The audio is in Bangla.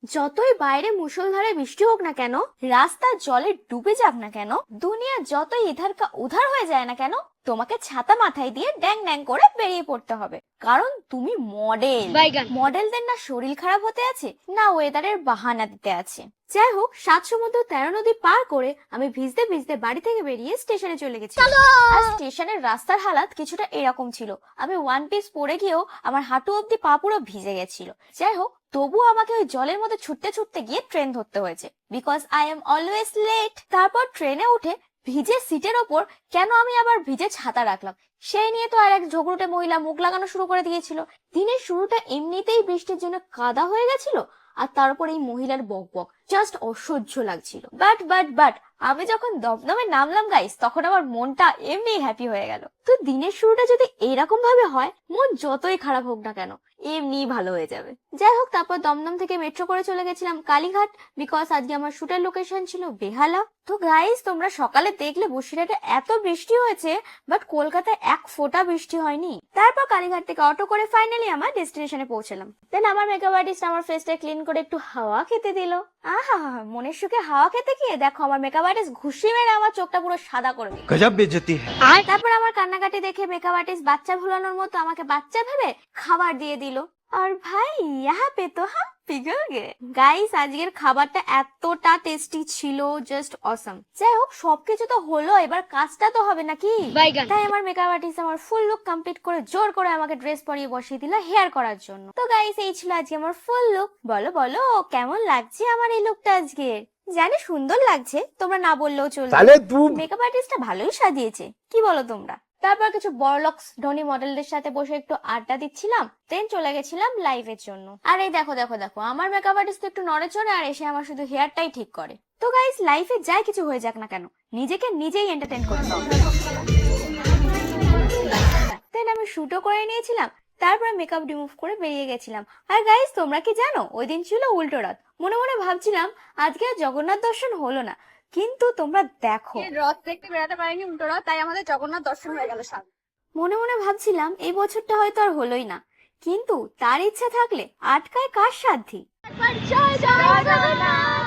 যতই বাইরে মুষলধারে বৃষ্টি হোক না কেন, রাস্তা জলে ডুবে যাক না কেন, দুনিয়া যতই ইধার কা উধার হয়ে যায় না কেন, তোমাকে ছাতা মাথায় দিয়ে ড্যাং ড্যাং করে বেরিয়ে পড়তে হবে। কারণ তুমি মডেল। মডেলদের না শরীর খারাপ হতে আছে, না ওয়েদারের বাহানা দিতে আছে। যাই হোক, 7 সমুদ্র 13 নদী পার করে আমি ভিজতে ভিজতে বাড়ি থেকে বেরিয়ে স্টেশনে চলে গেছি। আর স্টেশনের রাস্তার হালাত কিছুটা এরকম ছিল। আমি ওয়ান পিস পরে গিয়েও আমার হাঁটু অব্দি পা পুরো ভিজে গেছিল। যাই হোক, তবুও আমাকে ওই জলের মধ্যে ছুটতে ছুটতে গিয়ে ট্রেন ধরতে হয়েছে, because I am always late. তারপর ট্রেনে উঠে ভিজে সিটের ওপর কেন আমি আবার ভিজে ছাতা রাখলাম, সেই নিয়ে তো আর এক ঝগড়ুটে মহিলা মুখ লাগানো শুরু করে দিয়েছিল। দিনের শুরুটা এমনিতেই বৃষ্টির জন্য কাদা হয়ে গেছিল, আর তার উপর এই মহিলার বকবক জাস্ট অসহ্য লাগছিল। বাট আমি যখন দমদমে নামলাম গাইস, তখন আমার মনটা এমনি হ্যাপি হয়ে গেল। তো দিনের শুরুটা যদি এইরকম ভাবে হয়, মন যতই খারাপ হোক না কেন এমনি ভালো হয়ে যাবে। যাই হোক, তারপর দমদম থেকে মেট্রো করে চলে গেছিলাম কালীঘাট, বিকজ আজকে আমার শুটের লোকেশন ছিল বেহালা। তো গাইস, তোমরা সকালে দেখলে বসিরহাটে এত বৃষ্টি হয়েছে, বাট কলকাতায় এক ফোঁটা বৃষ্টি হয়নি। তারপর কালীঘাট থেকে অটো করে ফাইনালি আমার ডেস্টিনেশনে পৌঁছলাম। দেন আমার মেকআপ আর্টিস্ট আমার ফেসটা ক্লিন করে একটু হাওয়া খেতে দিল। আহা, মনের সুখে হাওয়া খেতে গিয়ে দেখো আমার মেকআপ আর্টিস্ট ঘুষি মেরে আমার চোখটা পুরো সাদা করে দিল। गजब बेइज्जती है। তারপর আমার কান্নাকাটি দেখে মেকআপ আর্টিস্ট বাচ্চা ভুলানোর মতো আমাকে বাচ্চা ভেবে খাবার দিয়ে দিল। আর ভাই यहाँ पे तो हम पिघल गए। গাইস, আজকের খাবারটা এতটা টেস্টি ছিল, জাস্ট অসম। যাই হোক, সবকিছু তো হলো, এবার কাজটা তো হবে নাকি। তাই আমার মেকআপ আর্টিস্ট আমার ফুল লুক কমপ্লিট করে জোর করে আমাকে ড্রেস পরিয়ে বসিয়ে দিল হেয়ার করার জন্য। তো গাইস, এই ছিল আজকে আমার ফুল লুক। বলো বলো কেমন লাগছে আমার এই লুকটা আজকে? জানি সুন্দর লাগছে, তোমরা না বললেও চলবে। মেকআপ আর্টিস্টটা ভালোই সাজিয়েছে, কি বলো তোমরা? তারপর কিছু বড়লক্স ধনী মডেলদের সাথে বসে একটু আড্ডা দিচ্ছিলাম, দেন চলে গেছিলাম লাইভের জন্য। আর এই দেখো দেখো দেখো, আমার মেকআপ আর্টিস্ট একটু নড়ে চড়ে আর এসে আমার শুধু হেয়ারটাই ঠিক করে। তো গাইস, লাইফে যাই কিছু হয়ে যাক না কেন, নিজেকে নিজেই এন্টারটেইন করতে হবে। দেন আমি শুটও করে নিয়েছিলাম, তারপরে মেকআপ রিমুভ করে বেরিয়ে গেছিলাম। আর গাইস, তোমরা কি জানো, ওই দিন ছিল উল্টো রথ। মনে মনে ভাবছিলাম আজকে আর জগন্নাথ দর্শন হলো না, কিন্তু তোমরা দেখো, রথ দেখতে বেড়াতে পারিনি উল্টো রথ, তাই আমাদের জগন্নাথ দর্শন হয়ে গেল সামনে। মনে মনে ভাবছিলাম এই বছরটা হয়তো আর হলোই না, কিন্তু তার ইচ্ছা থাকলে আটকায় কার সাধ্যি। জয় জগন্নাথ।